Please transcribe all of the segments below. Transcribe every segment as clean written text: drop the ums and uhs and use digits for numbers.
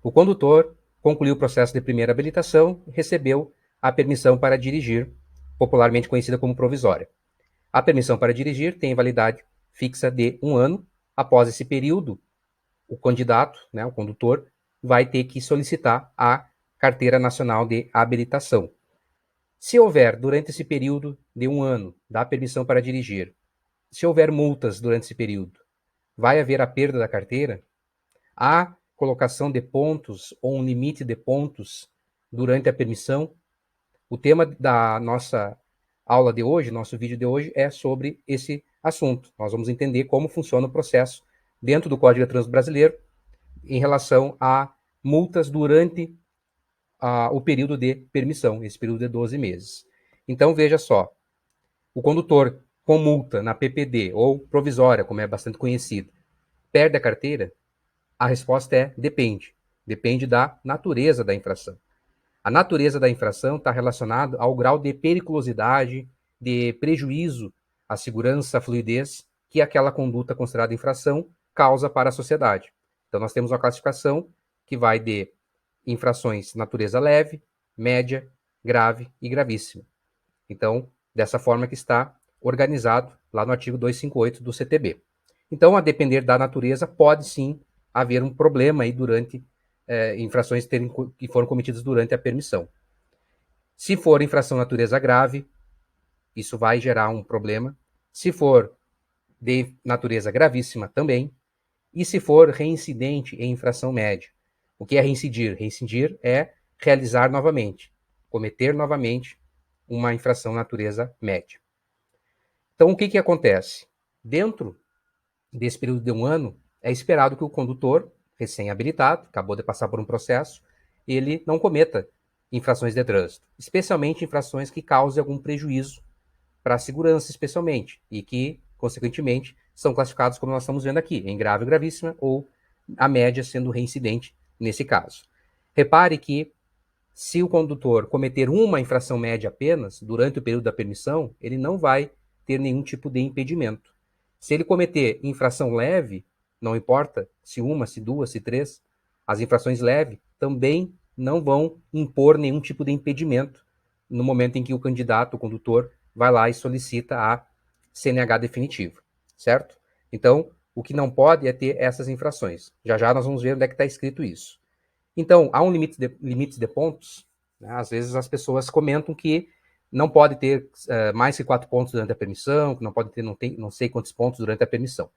O condutor concluiu o processo de primeira habilitação e recebeu a permissão para dirigir, popularmente conhecida como provisória. A permissão para dirigir tem validade fixa de 1 ano. Após esse período, o candidato, né, o condutor, vai ter que solicitar a Carteira Nacional de Habilitação. Se houver, durante esse período de 1 ano, da permissão para dirigir, se houver multas durante esse período, vai haver a perda da carteira? Há colocação de pontos ou um limite de pontos durante a permissão? O tema da nossa aula de hoje, nosso vídeo de hoje, é sobre esse assunto. Nós vamos entender como funciona o processo dentro do Código de Trânsito Brasileiro em relação a multas durante o período de permissão, esse período de 12 meses. Então, veja só, o condutor com multa na PPD ou provisória, como é bastante conhecido, perde a carteira? A resposta é depende. Depende da natureza da infração. A natureza da infração está relacionada ao grau de periculosidade, de prejuízo à segurança, à fluidez que aquela conduta considerada infração causa para a sociedade. Então, nós temos uma classificação que vai de infrações natureza leve, média, grave e gravíssima. Então, dessa forma que está organizado lá no artigo 258 do CTB. Então, a depender da natureza, pode sim haver um problema aí durante infrações que foram cometidas durante a permissão. Se for infração natureza grave, isso vai gerar um problema. Se for de natureza gravíssima, também. E se for reincidente em infração média. O que é reincidir? Reincidir é realizar novamente, cometer novamente uma infração natureza média. Então, o que acontece? Dentro desse período de 1 ano, é esperado que o condutor, recém-habilitado, acabou de passar por um processo, ele não cometa infrações de trânsito, especialmente infrações que causem algum prejuízo para a segurança, especialmente, e que, consequentemente, são classificados, como nós estamos vendo aqui, em grave, gravíssima, ou a média sendo reincidente nesse caso. Repare que, se o condutor cometer uma infração média apenas, durante o período da permissão, ele não vai ter nenhum tipo de impedimento. Se ele cometer infração leve, não importa se uma, se duas, se três, as infrações leves também não vão impor nenhum tipo de impedimento no momento em que o candidato, o condutor, vai lá e solicita a CNH definitiva, certo? Então, o que não pode é ter essas infrações. Já já nós vamos ver onde é que está escrito isso. Então, há um limite de pontos. Né? Às vezes as pessoas comentam que não pode ter mais que 4 pontos durante a permissão, que não pode ter não sei quantos pontos durante a permissão.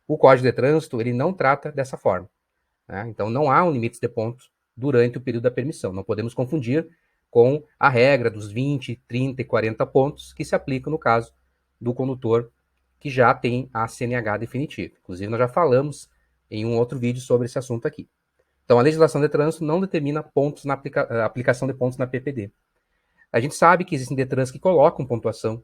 O Código de Trânsito ele não trata dessa forma. Né? Então, não há um limite de pontos durante o período da permissão. Não podemos confundir com a regra dos 20, 30 e 40 pontos que se aplica no caso do condutor que já tem a CNH definitiva. Inclusive, nós já falamos em um outro vídeo sobre esse assunto aqui. Então, a legislação de trânsito não determina pontos na aplicação de pontos na PPD. A gente sabe que existem DETRANs que colocam pontuação,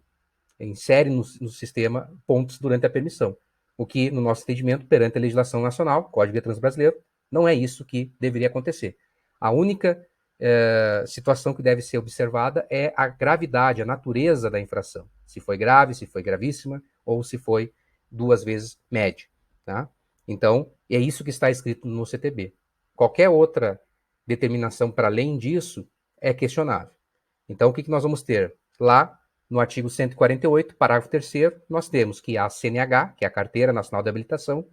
inserem no sistema pontos durante a permissão, o que, no nosso entendimento, perante a legislação nacional, Código de Trânsito Brasileiro, não é isso que deveria acontecer. A única situação que deve ser observada é a gravidade, a natureza da infração. Se foi grave, se foi gravíssima, ou se foi 2 vezes média. Tá? Então, é isso que está escrito no CTB. Qualquer outra determinação para além disso é questionável. Então, o que nós vamos ter? Lá, no artigo 148, parágrafo 3º, nós temos que a CNH, que é a Carteira Nacional de Habilitação,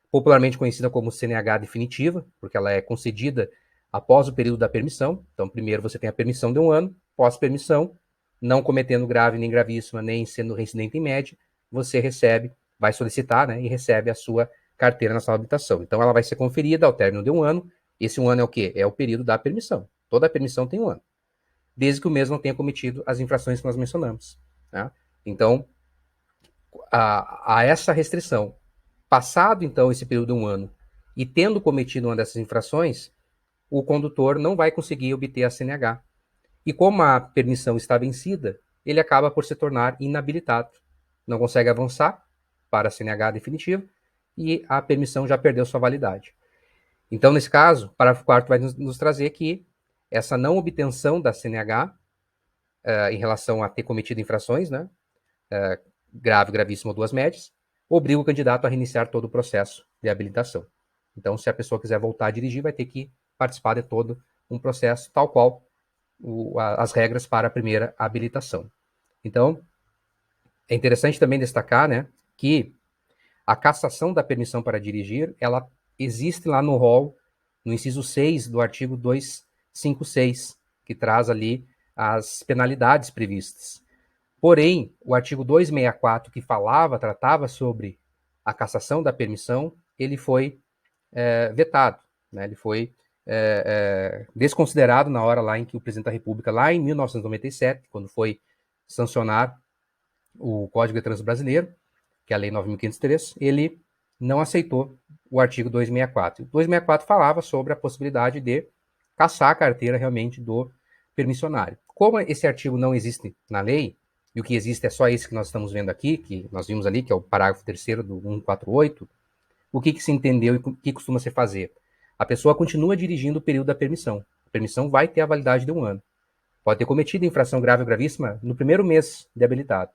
popularmente conhecida como CNH definitiva, porque ela é concedida após o período da permissão. Então, primeiro você tem a permissão de 1 ano, pós-permissão, não cometendo grave nem gravíssima, nem sendo reincidente em média, você recebe, vai solicitar, né, e recebe a sua Carteira Nacional de Habilitação. Então, ela vai ser conferida ao término de 1 ano. Esse 1 ano é o quê? É o período da permissão. Toda a permissão tem 1 ano. Desde que o mesmo não tenha cometido as infrações que nós mencionamos. Né? Então, a essa restrição, passado então esse período de 1 ano, e tendo cometido uma dessas infrações, o condutor não vai conseguir obter a CNH. E como a permissão está vencida, ele acaba por se tornar inabilitado. Não consegue avançar para a CNH definitiva e a permissão já perdeu sua validade. Então, nesse caso, o parágrafo 4º vai nos trazer que essa não obtenção da CNH em relação a ter cometido infrações, né, grave, gravíssimo ou 2 médias, obriga o candidato a reiniciar todo o processo de habilitação. Então, se a pessoa quiser voltar a dirigir, vai ter que participar de todo um processo, tal qual as regras para a primeira habilitação. Então, é interessante também destacar, né, que a cassação da permissão para dirigir, ela existe lá no rol, no inciso 6 do artigo 256, que traz ali as penalidades previstas. Porém, o artigo 264, que tratava sobre a cassação da permissão, ele foi vetado, né? Ele foi desconsiderado na hora lá em que o presidente da República, lá em 1997, quando foi sancionar o Código de Trânsito Brasileiro, que é a Lei 9.503, ele não aceitou o artigo 264. O 264 falava sobre a possibilidade de cassar a carteira realmente do permissionário. Como esse artigo não existe na lei, e o que existe é só esse que nós estamos vendo aqui, que nós vimos ali, que é o parágrafo 3º do 148, o que se entendeu e o que costuma se fazer? A pessoa continua dirigindo o período da permissão. A permissão vai ter a validade de 1 ano. Pode ter cometido infração grave ou gravíssima no primeiro mês de habilitado.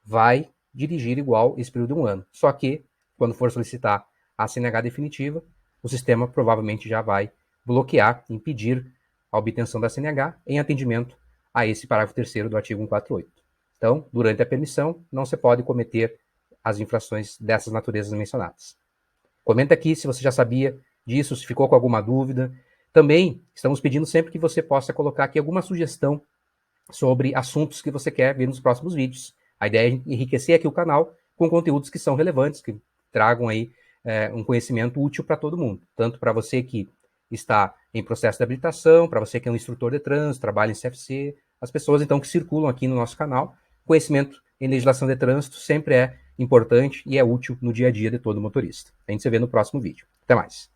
Vai dirigir igual esse período de 1 ano. Só que, quando for solicitar a CNH definitiva, o sistema provavelmente já vai bloquear, impedir a obtenção da CNH em atendimento a esse parágrafo 3º do artigo 148. Então, durante a permissão, não se pode cometer as infrações dessas naturezas mencionadas. Comenta aqui se você já sabia disso, se ficou com alguma dúvida. Também estamos pedindo sempre que você possa colocar aqui alguma sugestão sobre assuntos que você quer ver nos próximos vídeos. A ideia é enriquecer aqui o canal com conteúdos que são relevantes, que tragam aí um conhecimento útil para todo mundo. Tanto para você que está em processo de habilitação, para você que é um instrutor de trânsito, trabalha em CFC, as pessoas então que circulam aqui no nosso canal. Conhecimento em legislação de trânsito sempre é importante e é útil no dia a dia de todo motorista. A gente se vê no próximo vídeo. Até mais.